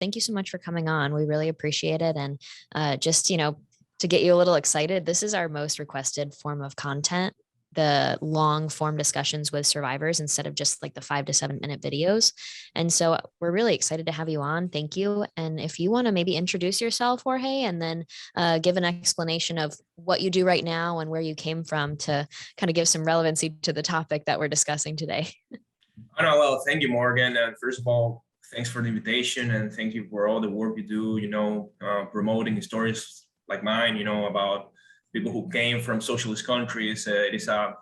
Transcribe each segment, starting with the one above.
thank you so much for coming on. We really appreciate it. And just, to get you a little excited, this is our most requested form of content, the long form discussions with survivors instead of just like the 5 to 7 minute videos. And so we're really excited to have you on. Thank you. And if you want to maybe introduce yourself, Jorge, and then give an explanation of what you do right now and where you came from to kind of give some relevancy to the topic that we're discussing today. Oh, no, well, thank you, Morgan. And first of all, thanks for the invitation and thank you for all the work you do, promoting stories like mine, about people who came from socialist countries. I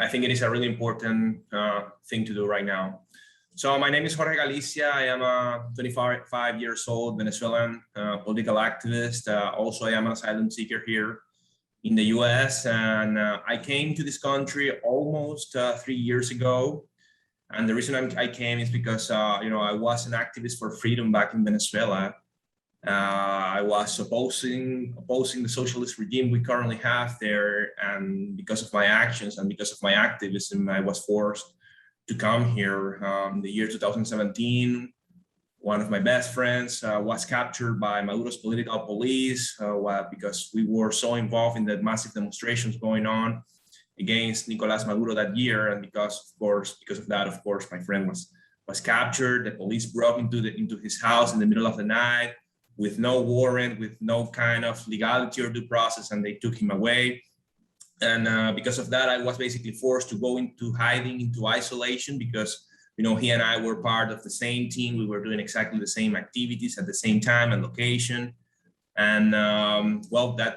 think it is a really important thing to do right now. So my name is Jorge Galicia. I am a 25 years old Venezuelan political activist. Also, I am an asylum seeker here in the US. And I came to this country almost 3 years ago. And the reason I came is because, I was an activist for freedom back in Venezuela. I was opposing the socialist regime we currently have there, and because of my actions and because of my activism, I was forced to come here. In the year 2017, one of my best friends was captured by Maduro's political police because we were so involved in the massive demonstrations going on against Nicolas Maduro that year, and because of that, of course, my friend was captured. The police broke into his house in the middle of the night, with no warrant, with no kind of legality or due process, and they took him away. And because of that, I was basically forced to go into hiding, into isolation, because he and I were part of the same team. We were doing exactly the same activities at the same time and location. And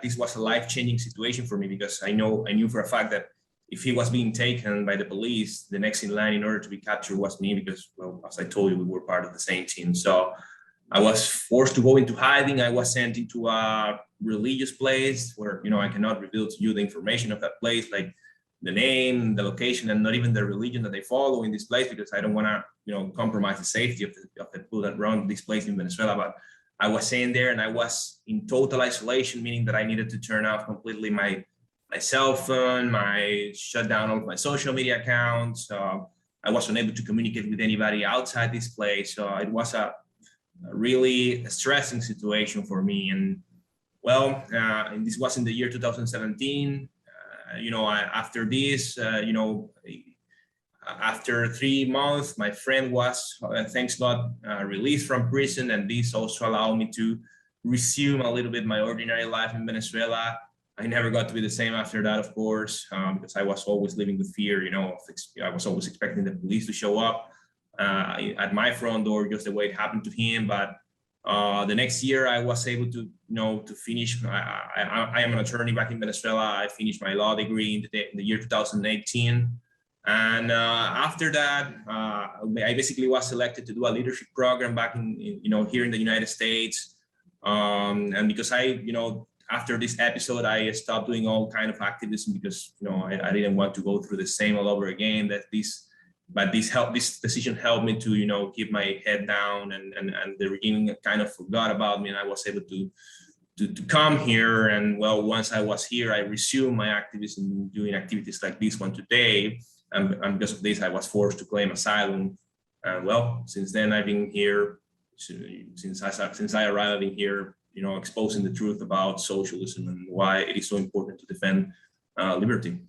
this was a life-changing situation for me, because I knew for a fact that if he was being taken by the police, the next in line in order to be captured was me, because, well, as I told you, we were part of the same team. So I was forced to go into hiding. I was sent into a religious place where, I cannot reveal to you the information of that place, like the name, the location, and not even the religion that they follow in this place, because I don't want to, compromise the safety of the people that run this place in Venezuela. But I was sent there and I was in total isolation, meaning that I needed to turn off completely my cell phone, shut down all of my social media accounts. I was unable to communicate with anybody outside this place. So it was a really stressing situation for me. And and this was in the year 2017. After this, after 3 months, my friend was, thanks God, released from prison. And this also allowed me to resume a little bit my ordinary life in Venezuela. I never got to be the same after that, of course, because I was always living with fear, I was always expecting the police to show up at my front door, just the way it happened to him. But the next year I was able to, to finish. I am an attorney back in Venezuela. I finished my law degree in the year 2018. And after that, I basically was selected to do a leadership program back in here in the United States. And because after this episode, I stopped doing all kind of activism because, I didn't want to go through the same all over again. But this decision helped me to, keep my head down, and the regime kind of forgot about me, and I was able to come here. And once I was here, I resumed my activism, doing activities like this one today. And because of this, I was forced to claim asylum. And since then I've been here, since I arrived, I've been here, exposing the truth about socialism and why it is so important to defend liberty.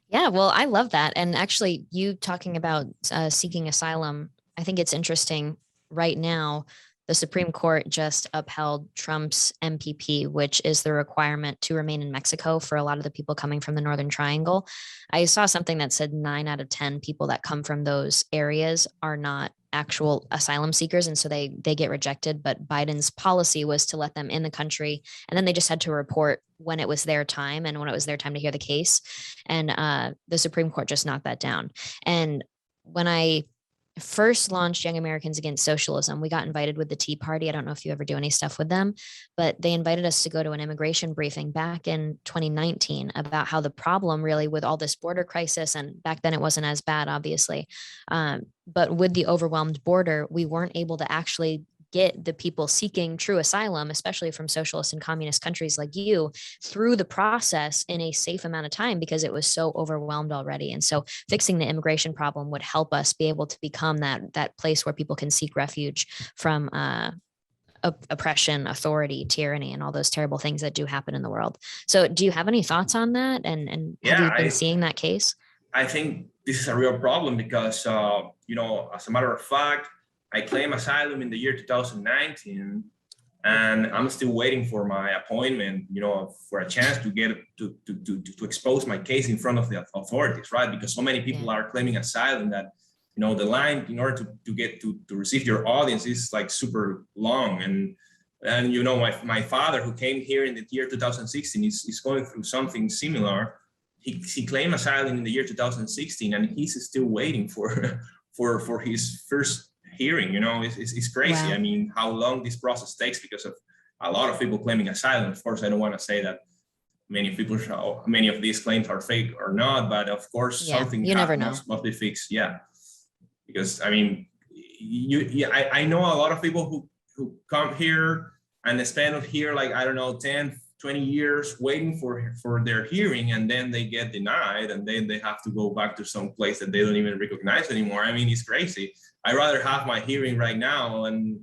Yeah, well, I love that. And actually, you talking about seeking asylum, I think it's interesting right now. The Supreme Court just upheld Trump's MPP, which is the requirement to remain in Mexico for a lot of the people coming from the Northern Triangle. I saw something that said 9 out of 10 people that come from those areas are not actual asylum seekers, and so they get rejected. But Biden's policy was to let them in the country, and then they just had to report when it was their time and when it was their time to hear the case. And the Supreme Court just knocked that down. And when I first launched Young Americans Against Socialism, we got invited with the Tea Party. I don't know if you ever do any stuff with them, but they invited us to go to an immigration briefing back in 2019 about how the problem really with all this border crisis, and back then it wasn't as bad, obviously, but with the overwhelmed border, we weren't able to actually get the people seeking true asylum, especially from socialist and communist countries like you, through the process in a safe amount of time because it was so overwhelmed already. And so fixing the immigration problem would help us be able to become that place where people can seek refuge from oppression, authority, tyranny, and all those terrible things that do happen in the world. So do you have any thoughts on that? And have you been seeing that case? I think this is a real problem because, as a matter of fact, I claimed asylum in the year 2019, and I'm still waiting for my appointment, for a chance to get to expose my case in front of the authorities, right? Because so many people are claiming asylum that, the line in order to receive your audience is like super long. And my father, who came here in the year 2016, is going through something similar. He claimed asylum in the year 2016, and he's still waiting for his first hearing. It's crazy. Wow. I mean, how long this process takes because of a lot of people claiming asylum. Of course, I don't want to say that many of these claims are fake or not, but of course, something you never know. must be fixed. Yeah, because I mean, I know a lot of people who come here and spend here like, I don't know, 10, 20 years waiting for their hearing, and then they get denied, and then they have to go back to some place that they don't even recognize anymore. I mean, it's crazy. I'd rather have my hearing right now and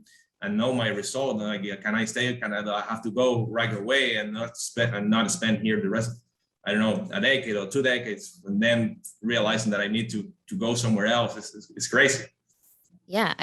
know my result. And like, can I stay in Canada? I have to go right away and not spend here the rest of, I don't know, a decade or 2 decades, and then realizing that I need to go somewhere else. It's crazy. Yeah,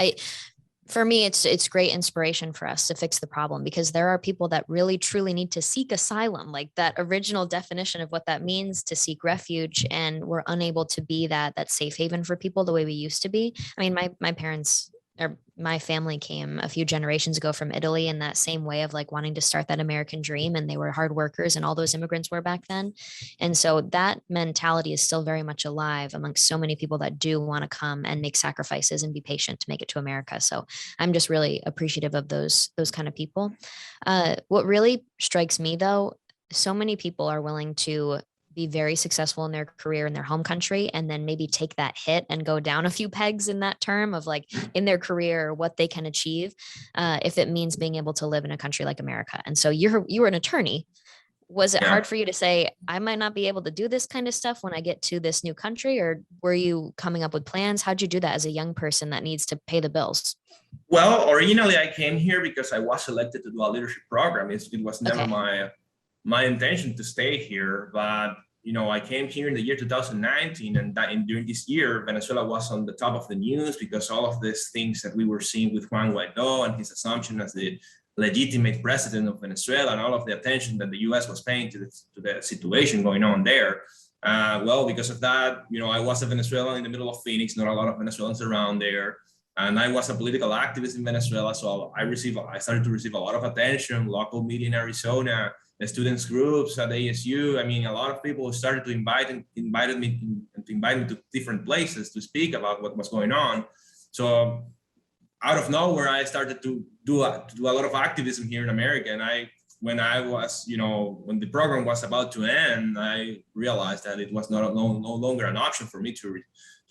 for me, it's great inspiration for us to fix the problem, because there are people that really truly need to seek asylum, like that original definition of what that means to seek refuge, and we're unable to be that safe haven for people the way we used to be. I mean, my parents, or my family, came a few generations ago from Italy in that same way of like wanting to start that American dream, and they were hard workers, and all those immigrants were back then. And so that mentality is still very much alive amongst so many people that do want to come and make sacrifices and be patient to make it to America. So I'm just really appreciative of those kind of people. What really strikes me, though, so many people are willing to be very successful in their career in their home country, and then maybe take that hit and go down a few pegs in that term of like in their career, what they can achieve, if it means being able to live in a country like America. And so you were an attorney. Was it hard for you to say, I might not be able to do this kind of stuff when I get to this new country, or were you coming up with plans? How'd you do that as a young person that needs to pay the bills? Well, originally I came here because I was selected to do a leadership program. It was never my intention to stay here, but I came here in the year 2019, and during this year, Venezuela was on the top of the news because all of these things that we were seeing with Juan Guaido and his assumption as the legitimate president of Venezuela, and all of the attention that the U.S. was paying to the situation going on there. Well, because of that, I was a Venezuelan in the middle of Phoenix, not a lot of Venezuelans around there. And I was a political activist in Venezuela, so I started to receive a lot of attention, local media in Arizona, the students groups at ASU. I mean, a lot of people started to invite me to different places to speak about what was going on. So out of nowhere, I started to do a lot of activism here in America. And when the program was about to end, I realized that it was no longer an option for me to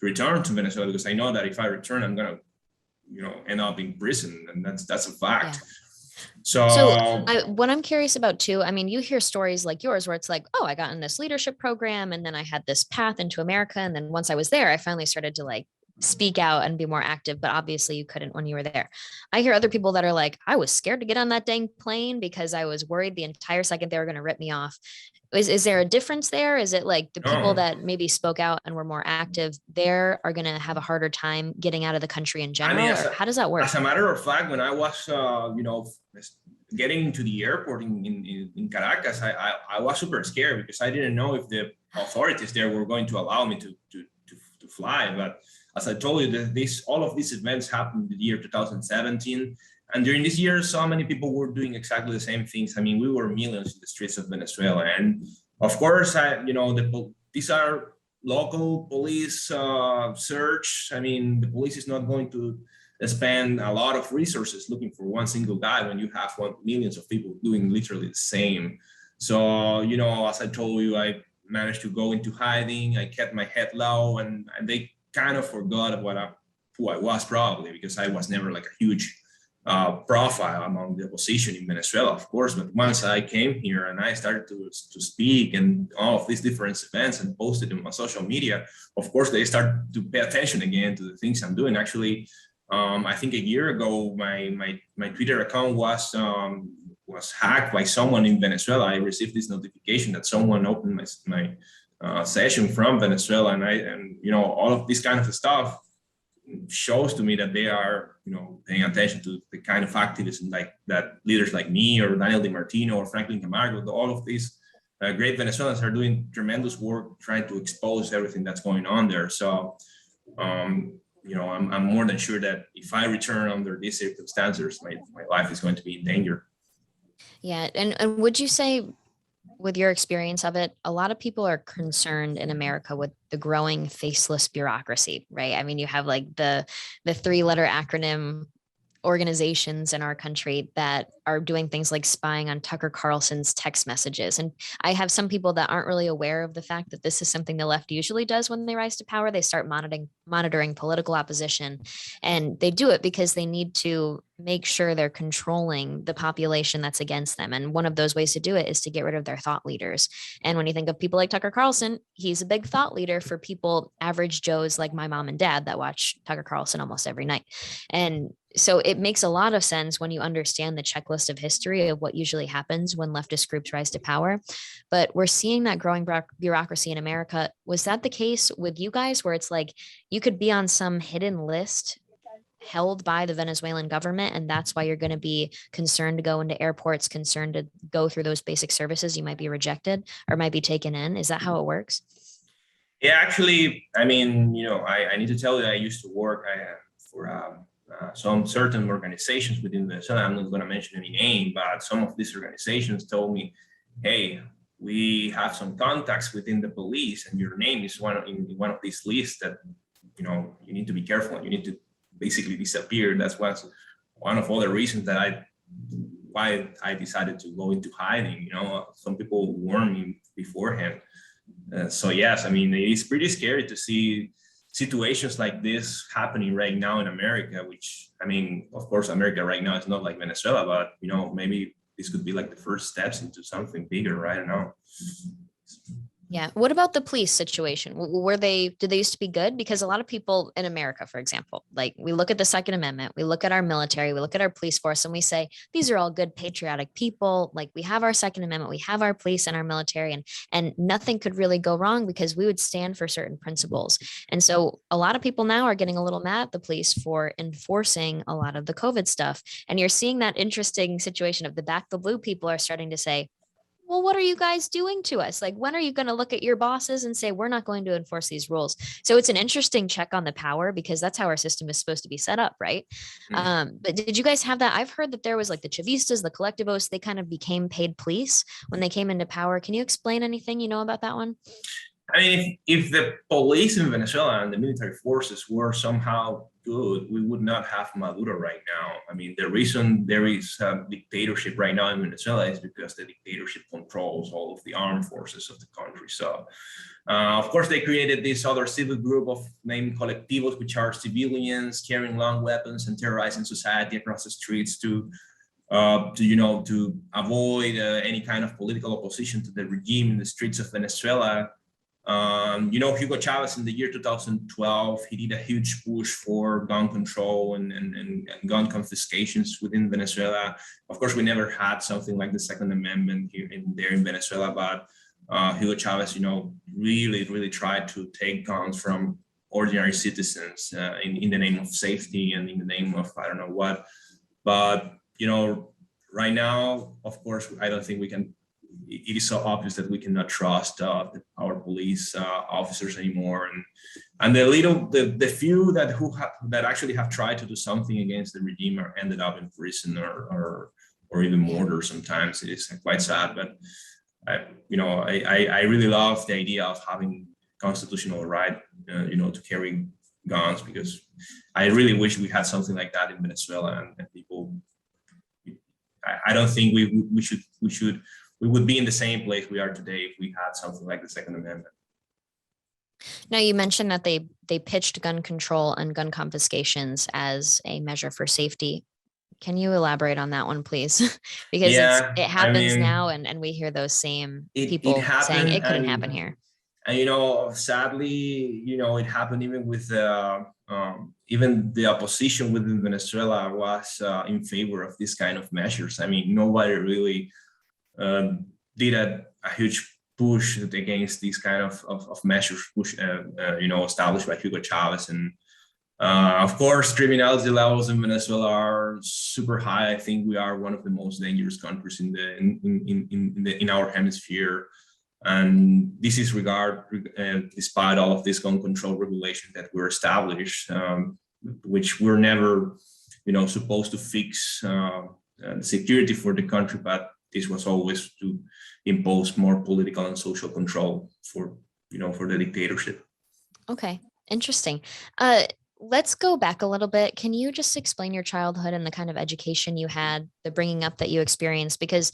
return to Venezuela, because I know that if I return, I'm gonna, end up in prison, and that's a fact. Yeah. So what I'm curious about too, I mean, you hear stories like yours where it's like, oh, I got in this leadership program, and then I had this path into America, and then once I was there, I finally started to like speak out and be more active, but obviously you couldn't when you were there. I hear other people that are like, I was scared to get on that dang plane because I was worried the entire second they were going to rip me off. Is there a difference there? Is it like the people that maybe spoke out and were more active there are going to have a harder time getting out of the country in general? I mean, how does that work? As a matter of fact, when I was, getting into the airport in Caracas, I was super scared because I didn't know if the authorities there were going to allow me to fly. But as I told you, all of these events happened in the year 2017. And during this year, so many people were doing exactly the same things. I mean, we were millions in the streets of Venezuela. And of course, these are local police search. I mean, the police is not going to spend a lot of resources looking for one single guy when you have millions of people doing literally the same. So, as I told you, I managed to go into hiding. I kept my head low, and they kind of forgot who I was, probably because I was never like a huge profile among the opposition in Venezuela, of course. But once I came here and I started to speak and all of these different events and posted them on social media, of course, they start to pay attention again to the things I'm doing. Actually, I think a year ago, my Twitter account was hacked by someone in Venezuela. I received this notification that someone opened my session from Venezuela, and you know, all of this kind of stuff shows to me that they are, you know, paying attention to the kind of activism like that leaders like me or Daniel DiMartino or Franklin Camargo, all of these great Venezuelans are doing tremendous work trying to expose everything that's going on there. So, you know, I'm more than sure that if I return under these circumstances, my life is going to be in danger. Yeah. And would you say, with your experience of it, a lot of people are concerned in America with the growing faceless bureaucracy, right? I mean, you have like the 3-letter acronym organizations in our country that are doing things like spying on Tucker Carlson's text messages. And I have some people that aren't really aware of the fact that this is something the left usually does when they rise to power. They start monitoring political opposition, and they do it because they need to make sure they're controlling the population that's against them. And one of those ways to do it is to get rid of their thought leaders. And when you think of people like Tucker Carlson, he's a big thought leader for people, average Joes like my mom and dad, that watch Tucker Carlson almost every night. And so it makes a lot of sense when you understand the checklist of history of what usually happens when leftist groups rise to power. But we're seeing that growing bureaucracy in America. Was that the case with you guys, where it's like you could be on some hidden list held by the Venezuelan government, and that's why you're going to be concerned to go into airports, concerned to go through those basic services, you might be rejected or might be taken in? Is that how it works? Yeah, actually, I mean, you know, I need to tell you, I used to work for some certain organizations within Venezuela. I'm not going to mention any name, but some of these organizations told me, hey, we have some contacts within the police and your name is in one of these lists that, you know, you need to be careful. You need to basically disappear. That's what's one of all the reasons why I decided to go into hiding. You know, some people warned me beforehand. So yes, I mean, it's pretty scary to see situations like this happening right now in America, which, I mean, of course, America right now is not like Venezuela, but, you know, maybe this could be like the first steps into something bigger, right? I don't know. Yeah. What about the police situation? Did they used to be good? Because a lot of people in America, for example, like we look at the Second Amendment, we look at our military, we look at our police force, and we say, these are all good, patriotic people. Like we have our Second Amendment, we have our police and our military, and nothing could really go wrong because we would stand for certain principles. And so a lot of people now are getting a little mad at the police for enforcing a lot of the COVID stuff. And you're seeing that interesting situation of the Back the Blue people are starting to say, well, what are you guys doing to us? Like, when are you going to look at your bosses and say, we're not going to enforce these rules? So it's an interesting check on the power, because that's how our system is supposed to be set up, right? But did you guys have that? I've heard that there was like the Chavistas, the collectivos, they kind of became paid police when they came into power. Can you explain anything you know about that one? I mean, if the police in Venezuela and the military forces were somehow good, we would not have Maduro right now. I mean, the reason there is a dictatorship right now in Venezuela is because the dictatorship controls all of the armed forces of the country. So, of course, they created this other civil group of named colectivos, which are civilians carrying long weapons and terrorizing society across the streets to avoid any kind of political opposition to the regime in the streets of Venezuela. Hugo Chavez in the year 2012, he did a huge push for gun control and gun confiscations within Venezuela. Of course, we never had something like the Second Amendment here in Venezuela, but Hugo Chavez, really tried to take guns from ordinary citizens in the name of safety and in the name of I don't know what. But, right now, of course, I don't think we can. It is so obvious that we cannot trust our police officers anymore, and the few that actually have tried to do something against the regime are ended up in prison or even murder. Sometimes it is quite sad, but I really love the idea of having constitutional right, to carry guns, because I really wish we had something like that in Venezuela, and people. I don't think we would be in the same place we are today if we had something like the Second Amendment. Now, you mentioned that they pitched gun control and gun confiscations as a measure for safety. Can you elaborate on that one, please? Because Yeah, it I happens mean, now, and we hear those same it people saying happened, it couldn't happen here. and sadly, it happened even with even the opposition within Venezuela was in favor of this kind of measures. I mean, nobody really uh, did a huge push against these kind of measures established by Hugo Chavez. And of course, criminality levels in Venezuela are super high. I think we are one of the most dangerous countries in our hemisphere. And this is despite all of this gun control regulation that were established, which were never, supposed to fix the security for the country, but this was always to impose more political and social control for the dictatorship. Okay, interesting. Uh, let's go back a little bit. Can you just explain your childhood and the kind of education you had, the bringing up that you experienced? Because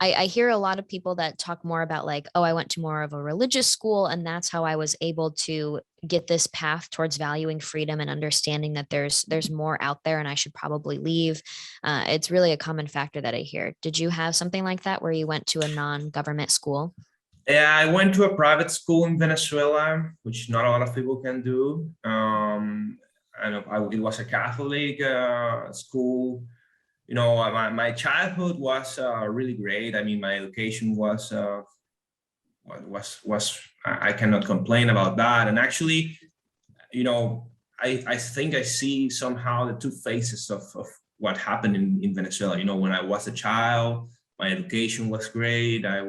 I hear a lot of people that talk more about like, oh, I went to more of a religious school, and that's how I was able to get this path towards valuing freedom and understanding that there's more out there, and I should probably leave. It's really a common factor that I hear. Did you have something like that where you went to a non-government school? Yeah, I went to a private school in Venezuela, which not a lot of people can do. It was a Catholic school. My childhood was really great. I mean, my education was I cannot complain about that. And actually, I think I see somehow the two faces of what happened in Venezuela. When I was a child, my education was great. I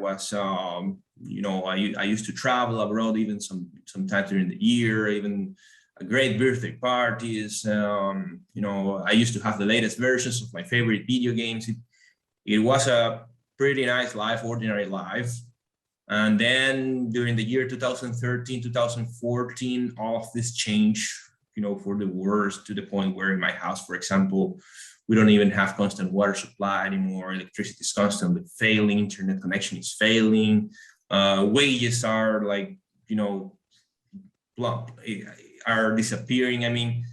used to travel abroad even sometimes during the year, even great birthday parties. I used to have the latest versions of my favorite video games. It was a pretty nice life, ordinary life. And then during the year 2013, 2014, all of this changed, for the worse, to the point where in my house, for example, we don't even have constant water supply anymore. Electricity is constantly failing. Internet connection is failing. Wages are like, plump, are disappearing. I mean,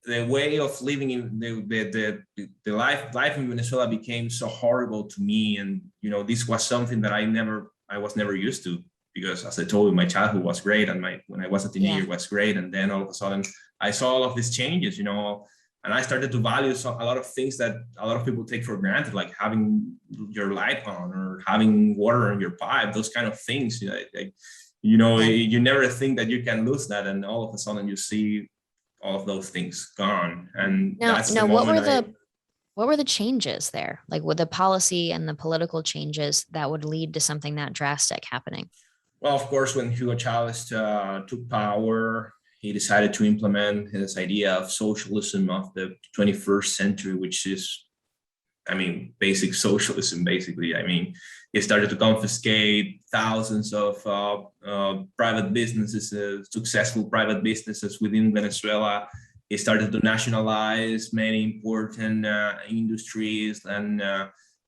the way of living in the life in Venezuela became so horrible to me. And, this was something that I was never used to, because as I told you, my childhood was great. And when I was a teenager was great. And then all of a sudden I saw all of these changes, and I started to value a lot of things that a lot of people take for granted, like having your light on or having water in your pipe, those kind of things. Yeah. You never think that you can lose that. And all of a sudden you see all of those things gone. And Now, that's the now, moment what were the changes there? Like with the policy and the political changes that would lead to something that drastic happening? well, of course, when Hugo Chavez took power, he decided to implement his idea of socialism of the 21st century, which is, I mean, basic socialism, basically. I mean, he started to confiscate thousands of private businesses, successful private businesses within Venezuela. He started to nationalize many important industries. And,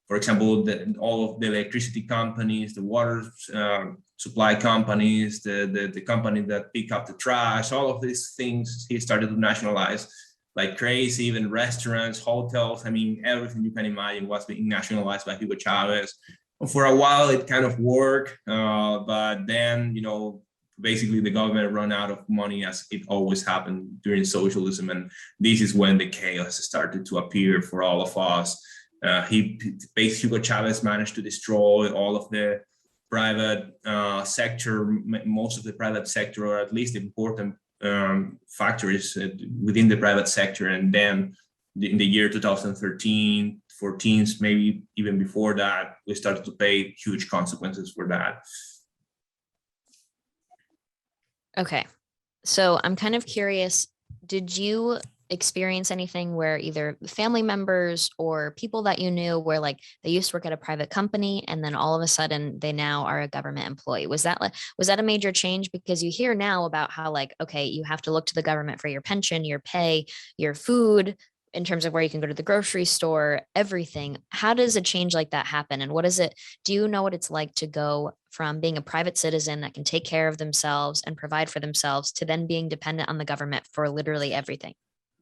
for example, all of the electricity companies, the water supply companies, the company that pick up the trash, all of these things he started to nationalize like crazy. Even restaurants, hotels, I mean, everything you can imagine was being nationalized by Hugo Chavez. For a while, it kind of worked, but then, basically the government run out of money, as it always happened during socialism. And this is when the chaos started to appear for all of us. Hugo Chavez managed to destroy all of the private sector, most of the private sector, or at least important factories within the private sector. And then in the year 2013, 14, maybe even before that, we started to pay huge consequences for that. Okay. So I'm kind of curious, did you experience anything where either family members or people that you knew where like they used to work at a private company and then all of a sudden they now are a government employee? Was that a major change? Because you hear now about how like, okay, you have to look to the government for your pension, your pay, your food, in terms of where you can go to the grocery store, everything. How does a change like that happen? And what is it? Do you know what it's like to go from being a private citizen that can take care of themselves and provide for themselves to then being dependent on the government for literally everything?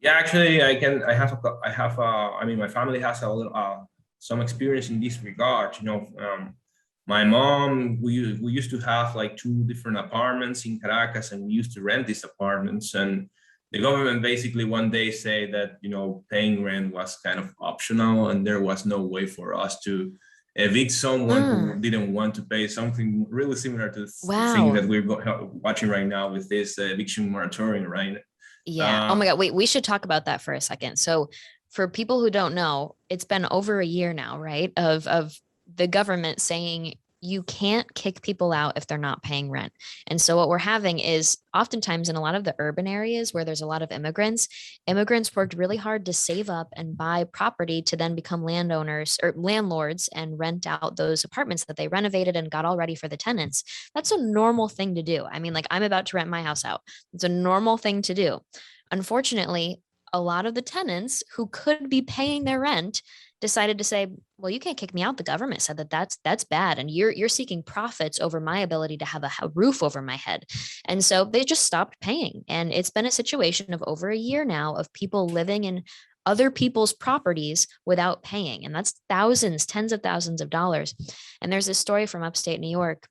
Yeah, actually, I mean, my family has a little, some experience in this regard. My mom, we used to have like two different apartments in Caracas, and we used to rent these apartments. And the government basically one day say that, paying rent was kind of optional, and there was no way for us to evict someone who Mm, didn't want to pay, something really similar to the thing wow. that we're watching right now with this eviction moratorium, right? Yeah. Oh Uh, my God. Wait, we should talk about that for a second. So for people who don't know, it's been over a year now, right? Of the government saying you can't kick people out if they're not paying rent. And so what we're having is oftentimes in a lot of the urban areas where there's a lot of immigrants, immigrants worked really hard to save up and buy property to then become landowners or landlords and rent out those apartments that they renovated and got all ready for the tenants. That's a normal thing to do. I mean, like I'm about to rent my house out. It's a normal thing to do. Unfortunately, a lot of the tenants who could be paying their rent decided to say, well, you can't kick me out. The government said that that's bad, and you're seeking profits over my ability to have a roof over my head. And so they just stopped paying. And it's been a situation of over a year now of people living in other people's properties without paying. And that's thousands, tens of thousands of dollars. And there's this story from upstate New York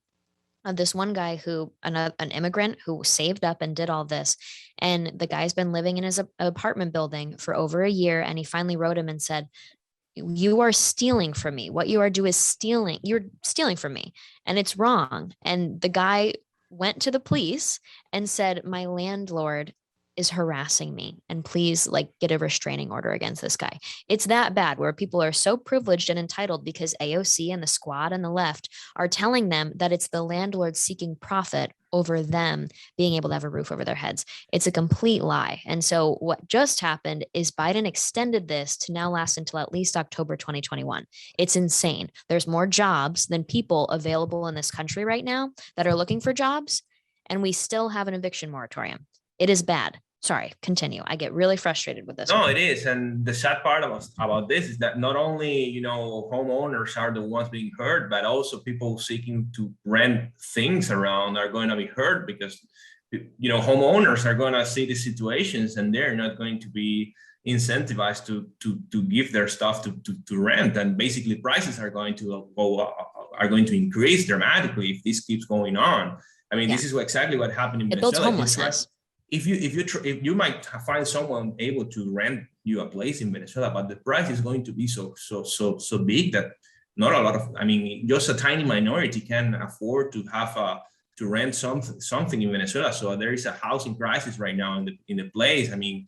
of this one guy who an immigrant who saved up and did all this, and the guy's been living in his apartment building for over a year, and he finally wrote him and said, you are stealing from me. What you are doing is stealing. You're stealing from me, and it's wrong. And the guy went to the police and said, my landlord is harassing me, and please like get a restraining order against this guy. It's that bad where people are so privileged and entitled because AOC and the squad and the left are telling them that it's the landlord seeking profit over them being able to have a roof over their heads. It's a complete lie. And so what just happened is Biden extended this to now last until at least October 2021. It's insane. There's more jobs than people available in this country right now that are looking for jobs, and we still have an eviction moratorium. It is bad. Sorry, continue. I get really frustrated with this No, one. it is. And the sad part about this is that not only, homeowners are the ones being hurt, but also people seeking to rent things around are going to be hurt because, homeowners are going to see the situations and they're not going to be incentivized to give their stuff to rent. And basically prices are going to are going to increase dramatically if this keeps going on. I mean, Yeah, this is exactly what happened in it builds Venezuela. If you try, homelessness. if you might find someone able to rent you a place in Venezuela, but the price is going to be so big that not a lot of, I mean, just a tiny minority can afford to have to rent something in Venezuela. So there is a housing crisis right now in the place. I mean,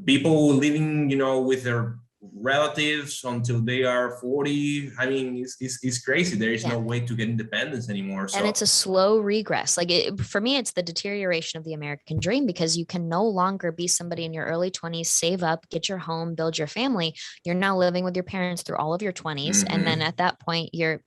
people living, with their relatives until they are 40. I mean, it's crazy. There is Yeah. no way to get independence anymore. And it's So a slow regress. Like for me, it's the deterioration of the American dream because you can no longer be somebody in your early 20s, save up, get your home, build your family. You're now living with your parents through all of your 20s. And then mhm. at that point, you're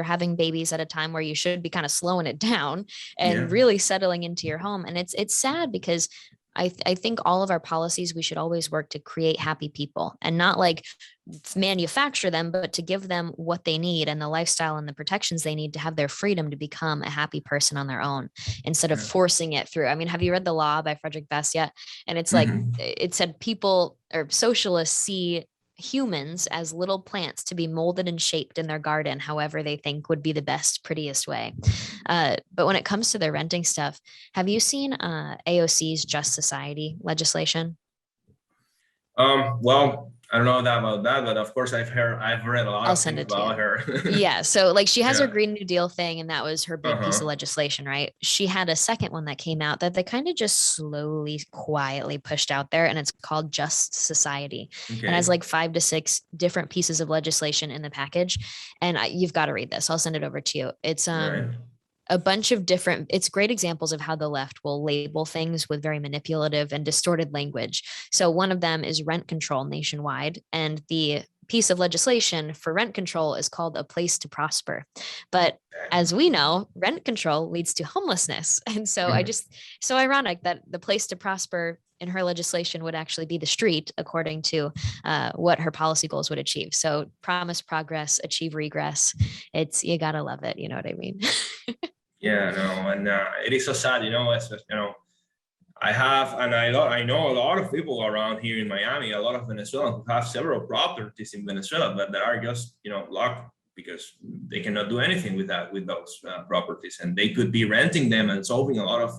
having babies at a time where you should be kind of slowing it down Yeah. and really settling into your home. And it's sad because I think all of our policies, we should always work to create happy people and not like manufacture them, but to give them what they need and the lifestyle and the protections they need to have their freedom to become a happy person on their own instead of Yeah. forcing it through. I mean, have you read The Law by Frederick Bastiat yet? And it's like, Mhm. it said people or socialists see humans as little plants to be molded and shaped in their garden however they think would be the best prettiest way. But when it comes to their renting stuff, have you seen AOC's Just Society legislation? Well, I don't know that about that, but of course I've read a lot I'll of send things it to you. about her. Yeah. So like she has her Yeah. Green New Deal thing, and that was her big piece of Uh-huh. legislation, right? She had a second one that came out that they kind of just slowly, quietly pushed out there, and it's called Just Society. It has Okay. like 5 to 6 different pieces of legislation in the package. And you've got to read this. I'll send it over to you. It's Right. a bunch of different, it's great examples of how the left will label things with very manipulative and distorted language. So one of them is rent control nationwide, and the piece of legislation for rent control is called a place to prosper. But as we know, rent control leads to homelessness. And so so ironic that the place to prosper in her legislation would actually be the street, according to what her policy goals would achieve. So promise progress, achieve regress. You gotta love it. You know what I mean? Yeah, no, and it is so sad, as I know a lot of people around here in Miami, a lot of Venezuelans who have several properties in Venezuela, but that are just, locked because they cannot do anything with those properties, and they could be renting them and solving a lot of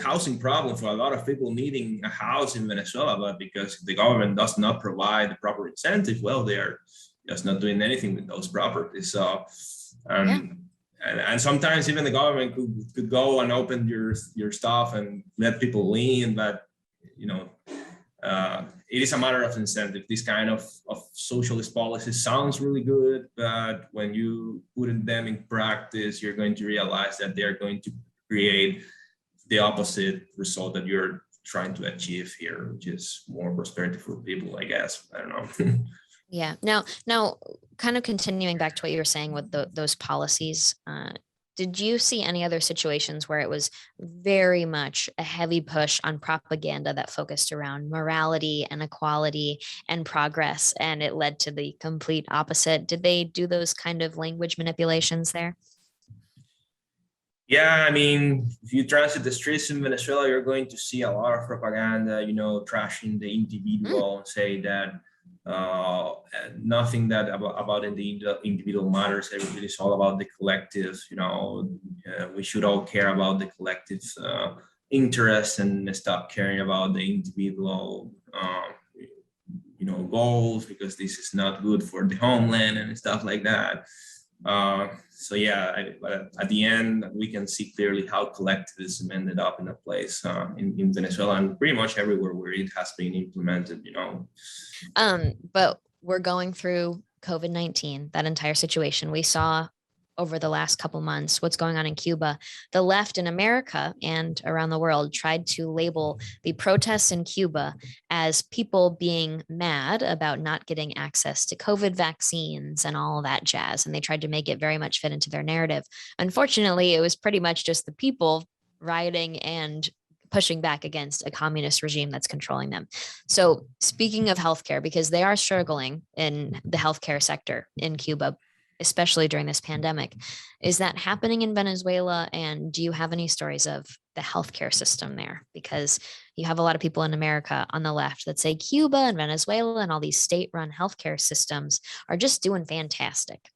housing problems for a lot of people needing a house in Venezuela. But because the government does not provide the proper incentive, well, they are just not doing anything with those properties. So, Yeah. and sometimes even the government could go and open your stuff and let people lean, but it is a matter of incentive. This kind of socialist policy sounds really good, but when you put them in practice, you're going to realize that they're going to create the opposite result that you're trying to achieve here, which is more prosperity for people, I guess. I don't know. Yeah. Now, kind of continuing back to what you were saying with those policies, did you see any other situations where it was very much a heavy push on propaganda that focused around morality and equality and progress, and it led to the complete opposite? Did they do those kind of language manipulations there? Yeah, I mean, if you transit the streets in Venezuela, you're going to see a lot of propaganda, trashing the individual and say that nothing that about the individual matters. It is all about the collective. We should all care about the collective interest and stop caring about the individual, goals, because this is not good for the homeland and stuff like that. So yeah, but at the end, we can see clearly how collectivism ended up in a place in Venezuela and pretty much everywhere where it has been implemented. But we're going through COVID-19, that entire situation. We saw over the last couple months what's going on in Cuba. The left in America and around the world tried to label the protests in Cuba as people being mad about not getting access to COVID vaccines and all that jazz. And they tried to make it very much fit into their narrative. Unfortunately, it was pretty much just the people rioting and pushing back against a communist regime that's controlling them. So speaking of healthcare, because they are struggling in the healthcare sector in Cuba, especially during this pandemic, is that happening in Venezuela? And do you have any stories of the healthcare system there? Because you have a lot of people in America on the left that say Cuba and Venezuela and all these state-run healthcare systems are just doing fantastic.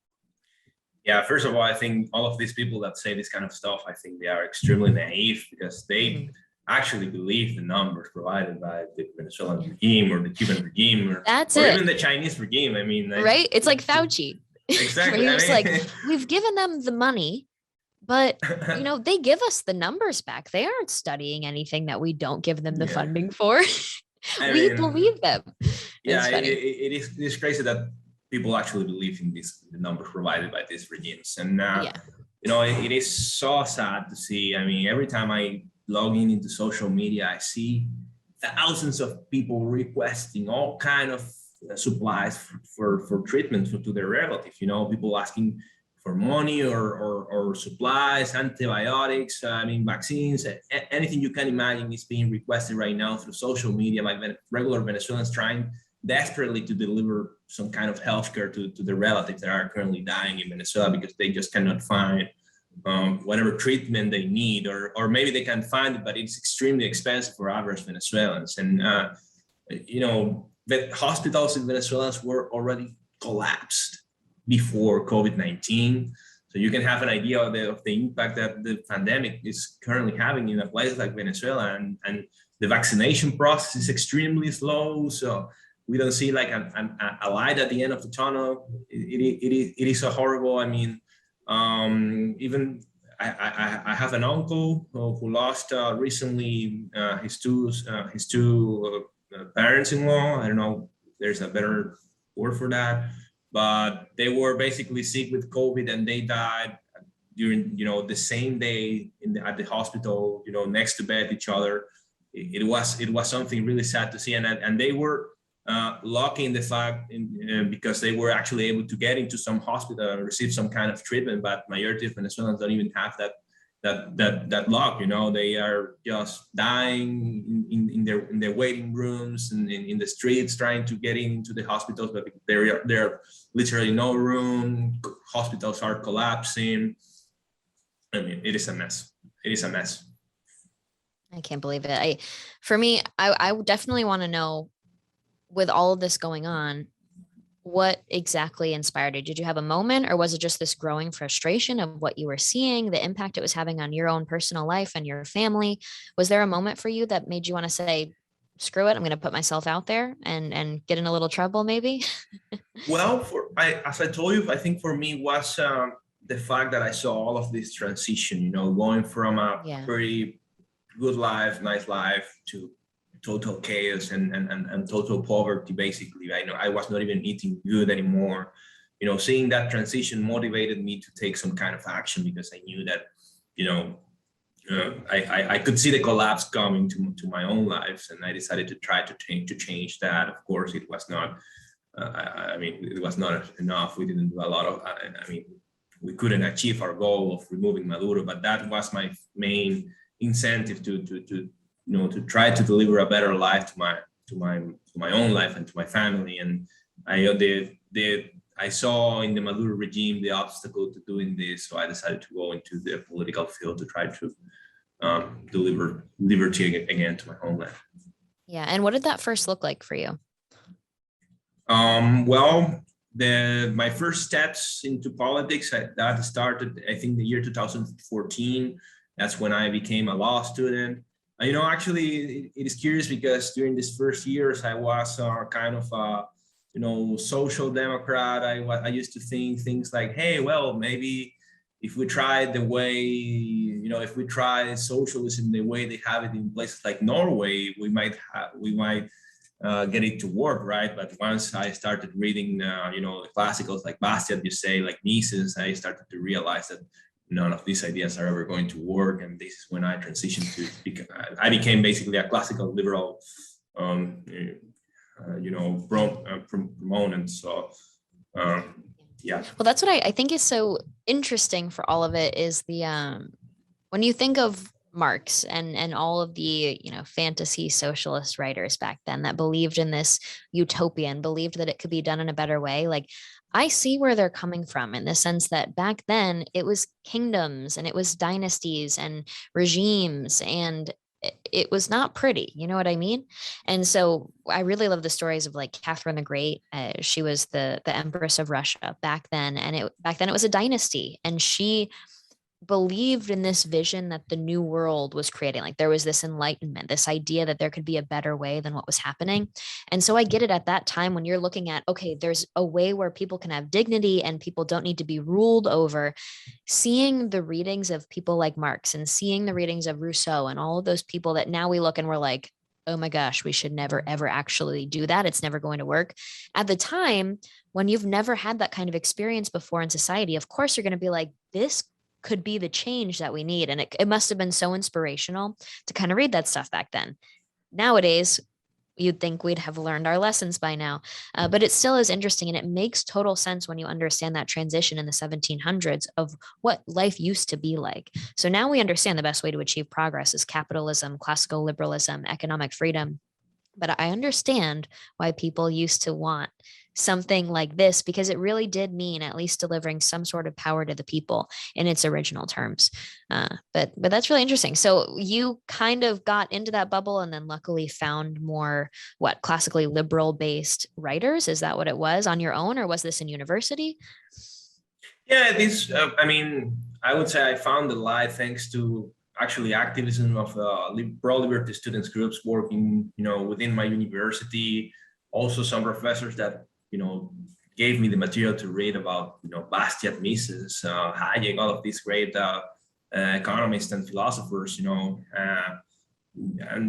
Yeah, first of all, I think all of these people that say this kind of stuff, I think they are extremely naive, because they actually believe the numbers provided by the Venezuelan regime or the Cuban regime or even the Chinese regime. I mean, right? It's like Fauci. Exactly. Where he was like, we've given them the money, but they give us the numbers back. They aren't studying anything that we don't give them the funding for. We believe them. Yeah, it is crazy that people actually believe in the numbers provided by these regimes. And it is so sad to see. I mean, every time I log into social media, I see thousands of people requesting all kind of supplies for treatment to their relatives. People asking for money or supplies, antibiotics, vaccines, anything you can imagine is being requested right now through social media by regular Venezuelans trying desperately to deliver some kind of healthcare to their relatives that are currently dying in Venezuela, because they just cannot find whatever treatment they need, or maybe they can find it, but it's extremely expensive for average Venezuelans. And the hospitals in Venezuela were already collapsed before COVID-19. So you can have an idea of the impact that the pandemic is currently having in a place like Venezuela. And the vaccination process is extremely slow. So we don't see like a light at the end of the tunnel. It is a horrible, even I have an uncle who lost recently his two parents-in-law. I don't know if there's a better word for that, but they were basically sick with COVID and they died during, the same day at the hospital, next to bed each other. It was something really sad to see, and they were lucky in the fact because they were actually able to get into some hospital and receive some kind of treatment. But majority of Venezuelans don't even have that luck. They are just dying in their waiting rooms and in the streets trying to get into the hospitals, but there are literally no room. Hospitals are collapsing. It is a mess. It is a mess. I can't believe it. For me, I would definitely want to know, with all of this going on, what exactly inspired you? Did you have a moment, or was it just this growing frustration of what you were seeing, the impact it was having on your own personal life and your family? Was there a moment for you that made you want to say, screw it, I'm going to put myself out there and get in a little trouble maybe? Well, as I told you, I think for me was the fact that I saw all of this transition, going from a Yeah. pretty good life, nice life, to total chaos and total poverty. Basically, I know I was not even eating good anymore. Seeing that transition motivated me to take some kind of action, because I knew that, I could see the collapse coming to my own lives, and I decided to try to change that. Of course, it was not. I mean, it was not enough. We didn't do a lot of. I mean, we couldn't achieve our goal of removing Maduro, but that was my main incentive to try to deliver a better life to my own life and to my family. And I saw in the Maduro regime the obstacle to doing this, so I decided to go into the political field to try to deliver liberty again to my homeland. Yeah. And what did that first look like for you? Well, my first steps into politics, that started, I think, the year 2014. That's when I became a law student. Actually, it is curious, because during these first years, I was kind of a, social democrat. I used to think things like, hey, well, maybe if we try if we try socialism the way they have it in places like Norway, we might get it to work, right? But once I started reading, the classicals like Bastiat, you say, like Mises, I started to realize that none of these ideas are ever going to work. And this is when I transitioned I became basically a classical liberal, proponent. So, yeah. Well, that's what I think is so interesting for all of it, is the when you think of Marx and all of the, fantasy socialist writers back then that believed in this utopia and believed that it could be done in a better way. Like, I see where they're coming from, in the sense that back then it was kingdoms and it was dynasties and regimes, and it was not pretty, you know what I mean? And so I really love the stories of like Catherine the Great. She was the Empress of Russia back then, and back then it was a dynasty, and she believed in this vision that the new world was creating. Like, there was this enlightenment, this idea that there could be a better way than what was happening. And so I get it at that time, when you're looking at, okay, there's a way where people can have dignity and people don't need to be ruled over. Seeing the readings of people like Marx and seeing the readings of Rousseau and all of those people that now we look and we're like, oh my gosh, we should never, ever actually do that. It's never going to work. At the time, when you've never had that kind of experience before in society, of course, you're going to be like, this could be the change that we need. And it must have been so inspirational to kind of read that stuff back then. Nowadays, you'd think we'd have learned our lessons by now, but it still is interesting. And it makes total sense when you understand that transition in the 1700s of what life used to be like. So now we understand the best way to achieve progress is capitalism, classical liberalism, economic freedom. But I understand why people used to want something like this, because it really did mean at least delivering some sort of power to the people in its original terms. But that's really interesting. So you kind of got into that bubble and then luckily found more classically liberal based writers. Is that what it was on your own, or was this in university? Yeah, I would say I found the light thanks to actually activism of pro-liberty students groups working, within my university. Also, some professors that gave me the material to read about, Bastiat, Mises, Hayek, all of these great economists and philosophers, and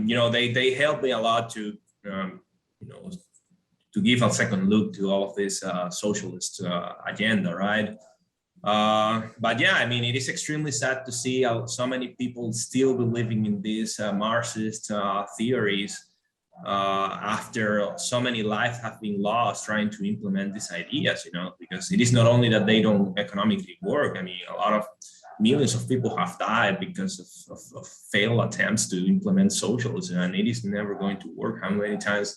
they helped me a lot to, to give a second look to all of this socialist agenda, right? But yeah, it is extremely sad to see so many people still believing in these Marxist theories after so many lives have been lost trying to implement these ideas, because it is not only that they don't economically work. A lot of millions of people have died because of failed attempts to implement socialism, and it is never going to work. How many times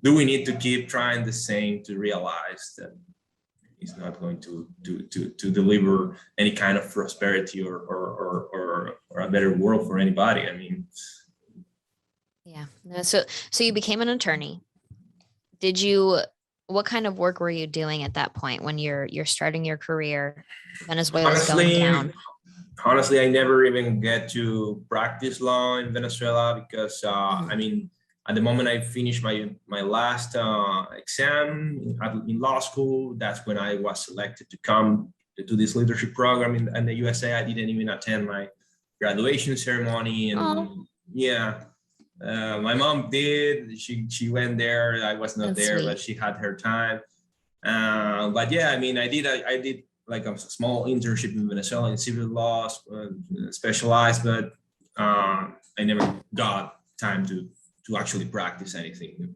do we need to keep trying the same to realize that it's not going to deliver any kind of prosperity or a better world for anybody? Yeah. No, so you became an attorney. What kind of work were you doing at that point when you're starting your career? Venezuela's going Honestly, down. honestly, I never even get to practice law in Venezuela because Mhm. I mean, at the moment I finished my last exam in law school, that's when I was selected to come to this leadership program in the USA. I didn't even attend my graduation ceremony, and Oh, yeah, my mom did. She went there. I was not that's there, but sweet. she had her time. But yeah, I mean, I did like a small internship in Venezuela in civil laws, specialized, but I never got time to actually practice anything.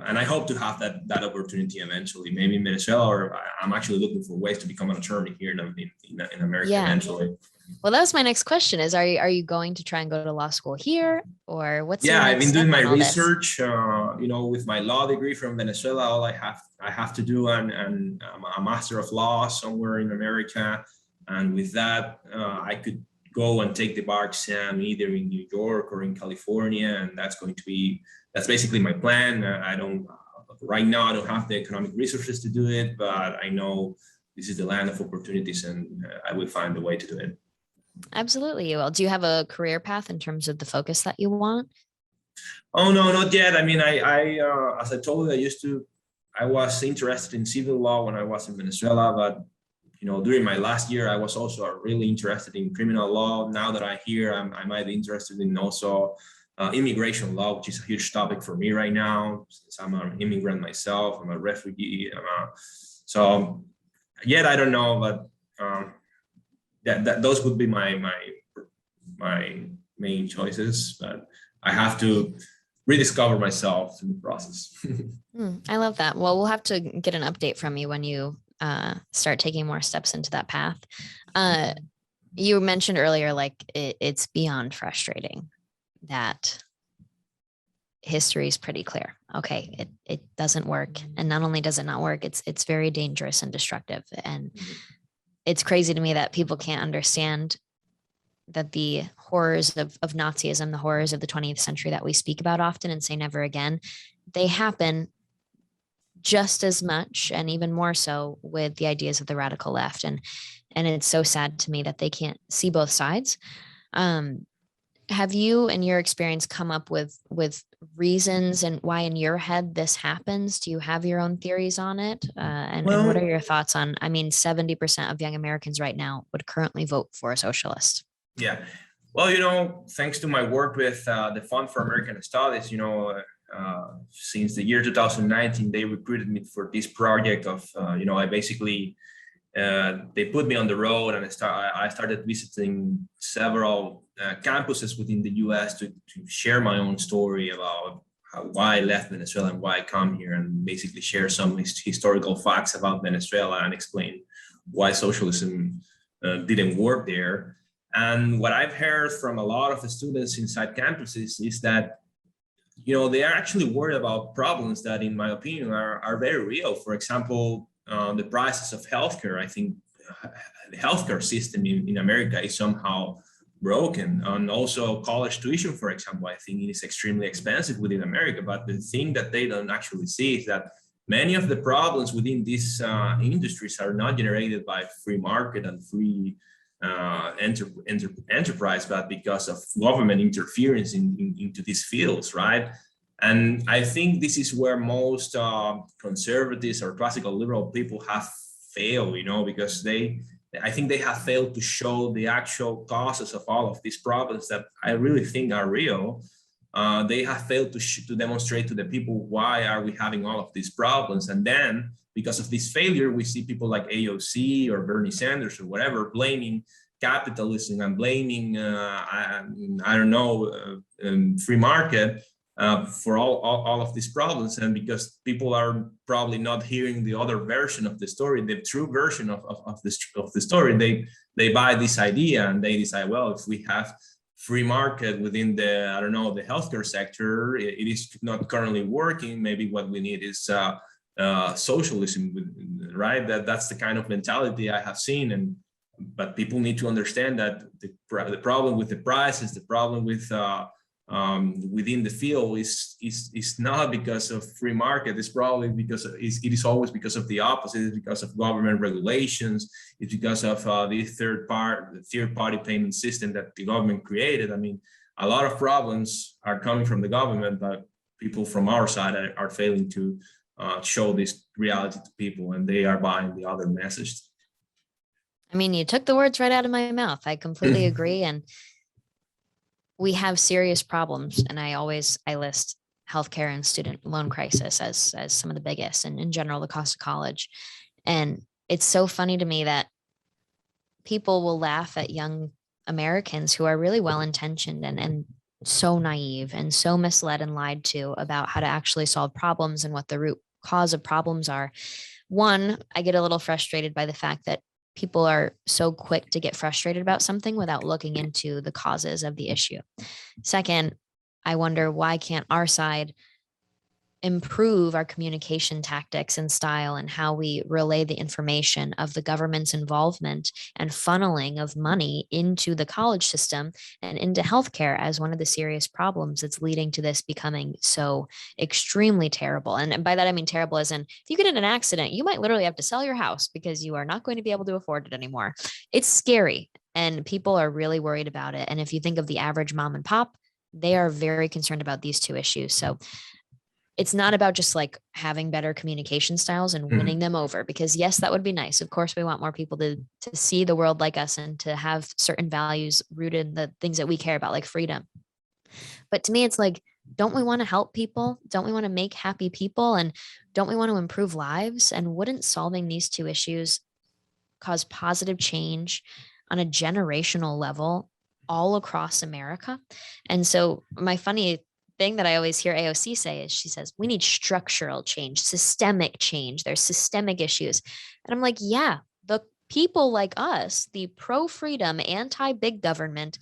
And I hope to have that opportunity eventually, maybe in Venezuela, or I'm actually looking for ways to become an attorney here in America Yeah. eventually. Well, that was my next question is, are you going to try and go to law school here, or what's your Yeah, I've next been step doing my on all this? research. With my law degree from Venezuela, all I have to do and a master of law somewhere in America, and with that, I could go and take the bar exam either in New York or in California, and that's basically my plan. I don't right now I don't have the economic resources to do it, but I know this is the land of opportunities, and I will find a way to do it. Absolutely, you will. Do you have a career path in terms of the focus that you want? Oh no, not yet. I mean, as I told you, I was interested in civil law when I was in Venezuela, but during my last year, I was also really interested in criminal law. Now that I hear, I might be interested in also immigration law, which is a huge topic for me right now, since I'm an immigrant myself. I'm a refugee. So yet I don't know, but those would be my main choices. But I have to rediscover myself in the process. I love that. Well, we'll have to get an update from you when you start taking more steps into that path. Uh, you mentioned earlier, like it's beyond frustrating that history is pretty clear. Okay, it doesn't work, and not only does it not work, it's very dangerous and destructive. And it's crazy to me that people can't understand that the horrors of Nazism, the horrors of the 20th century that we speak about often and say never again, they happen just as much and even more so with the ideas of the radical left. And it's so sad to me that they can't see both sides. Um, have you, in your experience, come up with reasons and why in your head this happens? Do you have your own theories on it? And what are Well, your thoughts on? I mean, 70% of young Americans right now would currently vote for a socialist. yeah. Well, thanks to my work with the Fund for American Studies, since the year 2019, they recruited me for this project of, I basically, they put me on the road and I started visiting several campuses within the US to share my own story about why I left Venezuela and why I come here, and basically share some historical facts about Venezuela and explain why socialism didn't work there. And what I've heard from a lot of the students inside campuses is that they are actually worried about problems that, in my opinion, are very real. For example, the prices of healthcare. I think the healthcare system in America is somehow broken. And also college tuition, for example, I think it is extremely expensive within America. But the thing that they don't actually see is that many of the problems within these industries are not generated by free market and free enterprise, but because of government interference into these fields, right? And I think this is where most conservatives or classical liberal people have failed, because I think they have failed to show the actual causes of all of these problems that I really think are real. They have failed to demonstrate to the people why are we having all of these problems, and then because of this failure, we see people like AOC or Bernie Sanders or whatever blaming capitalism and blaming I don't know free market for all of these problems. And because people are probably not hearing the other version of the story, the true version of the story, they buy this idea and they decide, well, if we have free market within the, I don't know, the healthcare sector, it is not currently working. Maybe what we need is socialism, right? That's the kind of mentality I have seen. But people need to understand that the problem with the prices, the problem with within the field is not because of free market. It's probably because it is always because of the opposite. It's because of government regulations. It's because of the third party payment system that the government created. I mean, a lot of problems are coming from the government, but people from our side are failing to show this reality to people, and they are buying the other message. I mean, you took the words right out of my mouth. I completely agree. And we have serious problems. And I list healthcare and student loan crisis as some of the biggest, and in general, the cost of college. And it's so funny to me that people will laugh at young Americans who are really well-intentioned and so naive and so misled and lied to about how to actually solve problems and what the root cause of problems are. One, I get a little frustrated by the fact that people are so quick to get frustrated about something without looking into the causes of the issue. Second, I wonder, why can't our side improve our communication tactics and style and how we relay the information of the government's involvement and funneling of money into the college system and into healthcare as one of the serious problems that's leading to this becoming so extremely terrible. And by that, I mean terrible as in, if you get in an accident, you might literally have to sell your house because you are not going to be able to afford it anymore. It's scary, and people are really worried about it. And if you think of the average mom and pop, they are very concerned about these two issues. So it's not about just like having better communication styles and winning them over, because yes, that would be nice. Of course, we want more people to see the world like us and to have certain values rooted in the things that we care about, like freedom. But to me, it's like, don't we want to help people? Don't we want to make happy people? And don't we want to improve lives? And wouldn't solving these two issues cause positive change on a generational level all across America? And so my funny thing that I always hear AOC say is, she says, we need structural change, systemic change. There's systemic issues. And I'm like, yeah, the people like us, the pro-freedom, anti-big government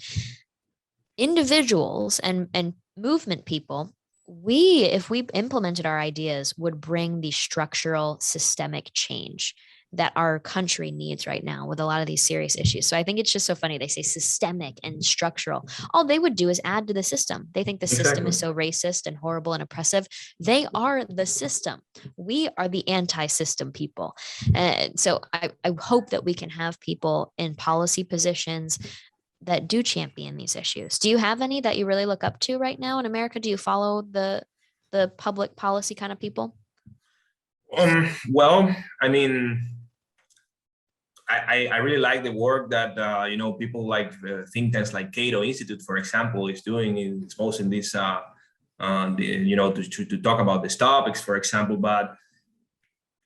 individuals and movement people, if we implemented our ideas, would bring the structural systemic change that our country needs right now with a lot of these serious issues. So I think it's just so funny. They say systemic and structural. All they would do is add to the system. They think the system is so racist and horrible and oppressive. They are the system. We are the anti-system people. And so I hope that we can have people in policy positions that do champion these issues. Do you have any that you really look up to right now in America? Do you follow the public policy kind of people? Well, I mean, I really like the work that people like think tanks like Cato Institute, for example, is doing in exposing this to talk about these topics, for example. But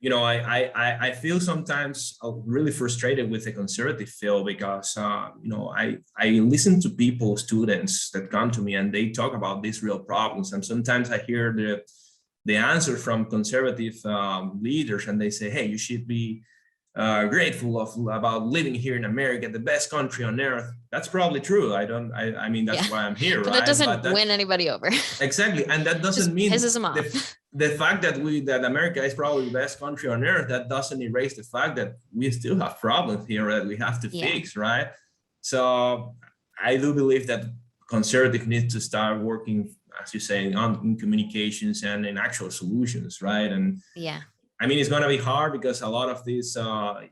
I feel sometimes really frustrated with the conservative field because I listen to people, students that come to me and they talk about these real problems, and sometimes I hear the answer from conservative leaders, and they say, hey, you should be grateful about living here in America, the best country on earth. That's probably true. I mean, that's why I'm here, but right? That doesn't win anybody over. Exactly. And that doesn't mean pisses them off. The fact that America is probably the best country on earth, that doesn't erase the fact that we still have problems here that we have to fix, right? So I do believe that conservative needs to start working, as you say, on communications and in actual solutions, right? And I mean, it's going to be hard because a lot of these,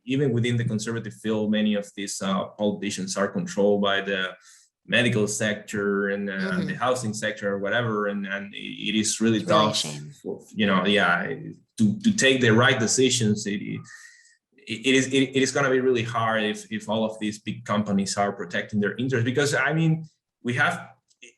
even within the conservative field, many of these politicians are controlled by the medical sector and the housing sector or whatever. And it is really tough, for, to take the right decisions. It is going to be really hard if all of these big companies are protecting their interests, because I mean,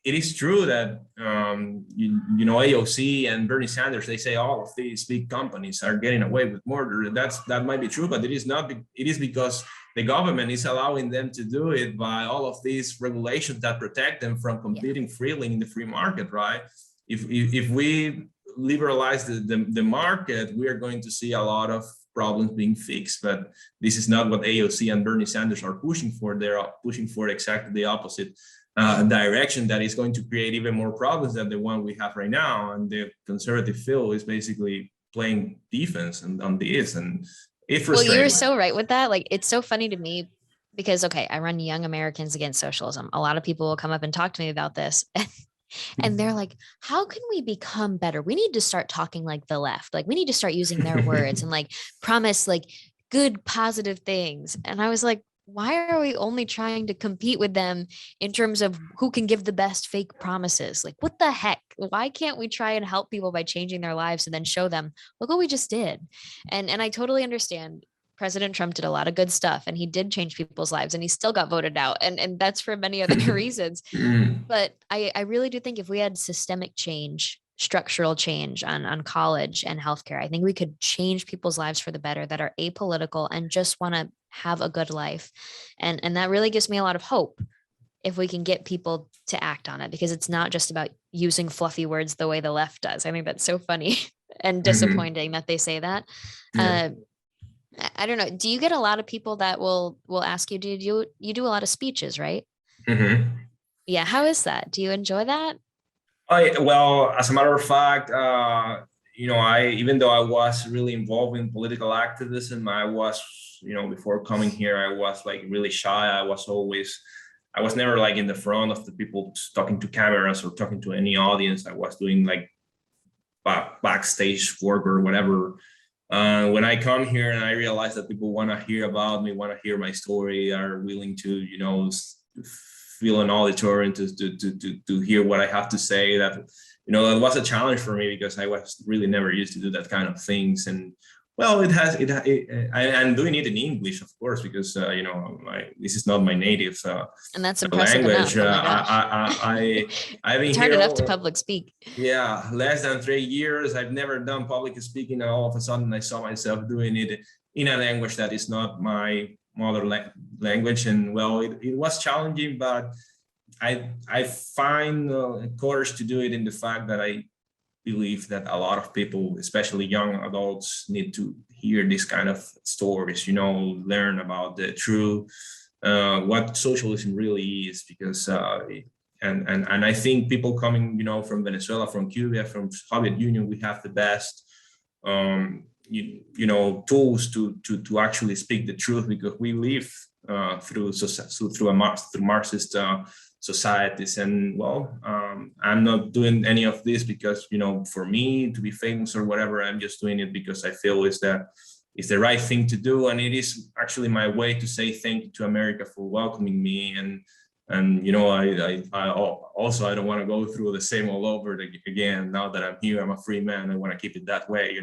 it is true that AOC and Bernie Sanders, they say all of these big companies are getting away with murder. That might be true, but it is not. It is because the government is allowing them to do it by all of these regulations that protect them from competing freely in the free market, right? If we liberalize the market, we are going to see a lot of problems being fixed. But this is not what AOC and Bernie Sanders are pushing for. They're pushing for exactly the opposite direction that is going to create even more problems than the one we have right now. And the conservative field is basically playing defense on this, and it's frustrating. Well, you were so right with that. Like, it's so funny to me because, okay, I run Young Americans Against Socialism. A lot of people will come up and talk to me about this. And they're like, how can we become better? We need to start talking like the left. Like we need to start using their words and like promise like good, positive things. And I was like, why are we only trying to compete with them in terms of who can give the best fake promises? Like, what the heck? Why can't we try and help people by changing their lives and then show them, look what we just did? And I totally understand. President Trump did a lot of good stuff and he did change people's lives and he still got voted out. And that's for many other reasons. But I really do think if we had systemic change, structural change on college and healthcare, I think we could change people's lives for the better that are apolitical and just want to have a good life. And that really gives me a lot of hope if we can get people to act on it, because it's not just about using fluffy words the way the left does. I think that's so funny and disappointing that they say that. Yeah. I don't know. Do you get a lot of people that will ask you, you do a lot of speeches, right? Yeah. How is that? Do you enjoy that? Well, as a matter of fact, even though I was really involved in political activism, I was, before coming here, I was like really shy. I was never like in the front of the people talking to cameras or talking to any audience. I was doing like backstage work or whatever. When I come here and I realize that people want to hear about me, want to hear my story, are willing to, feel an auditory and to hear what I have to say, that was a challenge for me because I was really never used to do that kind of things. And well, I'm doing it in English, of course, because this is not my native and that's impressive language. enough. Oh my gosh. I've been It's hard here enough to public speak. Yeah, less than 3 years. I've never done public speaking, and all of a sudden I saw myself doing it in a language that is not my mother language. And well, it was challenging, but I find courage to do it in the fact that I believe that a lot of people, especially young adults, need to hear this kind of stories, learn about the true, what socialism really is, because and I think people coming, from Venezuela, from Cuba, from Soviet Union, we have the best tools to actually speak the truth, because we live through Marxist societies. And well, I'm not doing any of this because for me to be famous or whatever. I'm just doing it because I feel it's the right thing to do, and it is actually my way to say thank you to America for welcoming me. And I also, I don't want to go through the same all over again. Now that I'm here, I'm a free man. I want to keep it that way,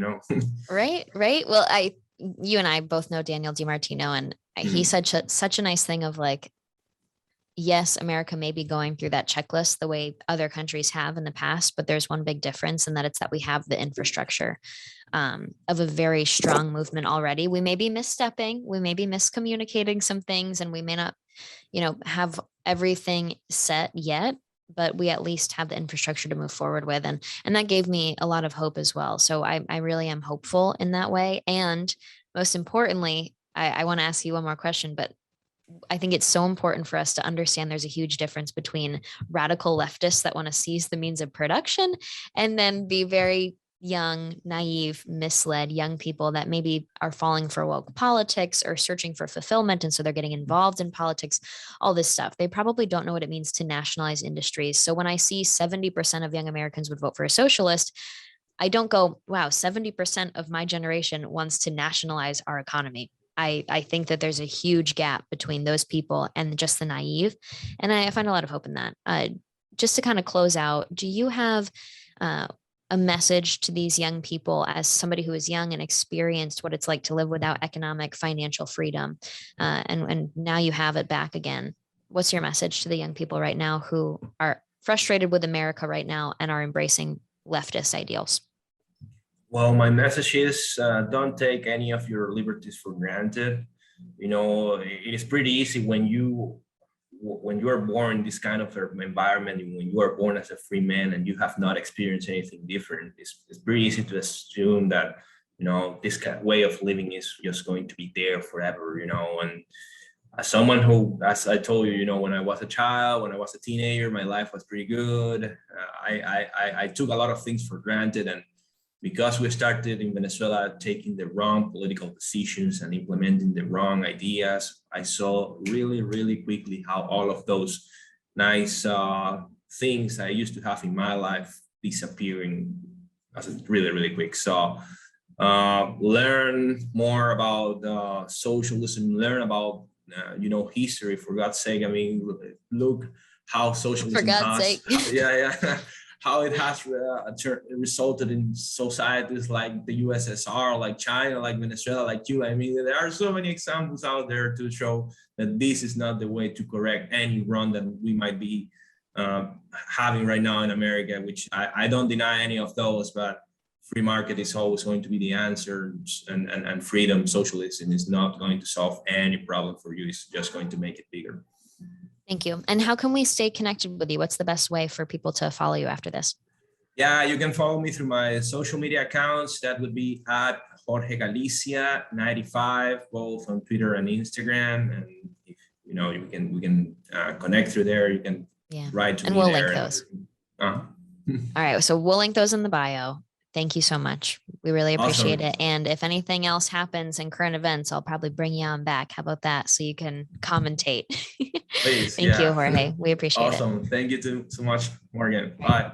Right. Well, you and I both know Daniel DiMartino, and he's such a nice thing of like, yes, America may be going through that checklist the way other countries have in the past, but there's one big difference, and that it's that we have the infrastructure of a very strong movement already. We may be misstepping, we may be miscommunicating some things, and we may not, have everything set yet, but we at least have the infrastructure to move forward with. And that gave me a lot of hope as well. So I really am hopeful in that way. And most importantly, I want to ask you one more question, but I think it's so important for us to understand there's a huge difference between radical leftists that want to seize the means of production and then the very young, naive, misled young people that maybe are falling for woke politics or searching for fulfillment. And so they're getting involved in politics, all this stuff. They probably don't know what it means to nationalize industries. So when I see 70% of young Americans would vote for a socialist, I don't go, wow, 70% of my generation wants to nationalize our economy. I think that there's a huge gap between those people and just the naive. And I find a lot of hope in that. Just to kind of close out, do you have a message to these young people as somebody who is young and experienced what it's like to live without economic, financial freedom? And now you have it back again. What's your message to the young people right now who are frustrated with America right now and are embracing leftist ideals? Well, my message is don't take any of your liberties for granted. It is pretty easy when you are born in this kind of environment, and when you are born as a free man and you have not experienced anything different, it's pretty easy to assume that, this kind of way of living is just going to be there forever, and as someone who, as I told you, when I was a child, when I was a teenager, my life was pretty good. I took a lot of things for granted, and because we started in Venezuela taking the wrong political decisions and implementing the wrong ideas, I saw really, really quickly how all of those nice things I used to have in my life disappearing as really, really quick. So learn more about socialism, learn about, history, for God's sake. I mean, look how socialism For God's has, sake. how it has resulted in societies like the USSR, like China, like Venezuela, like Cuba. I mean, there are so many examples out there to show that this is not the way to correct any wrong that we might be having right now in America, which I don't deny any of those, but free market is always going to be the answer, and freedom, socialism is not going to solve any problem for you. It's just going to make it bigger. Thank you. And how can we stay connected with you? What's the best way for people to follow you after this? Yeah, you can follow me through my social media accounts. That would be at Jorge Galicia 95, both on Twitter and Instagram. And if we can connect through there. You can write to me. And we'll there link those. All right. So we'll link those in the bio. Thank you so much. We really appreciate Awesome. it. And if anything else happens in current events, I'll probably bring you on back. How about that? So you can commentate. Please. Thank you, Jorge. We appreciate it. Awesome. Thank you so much, Morgan. Bye.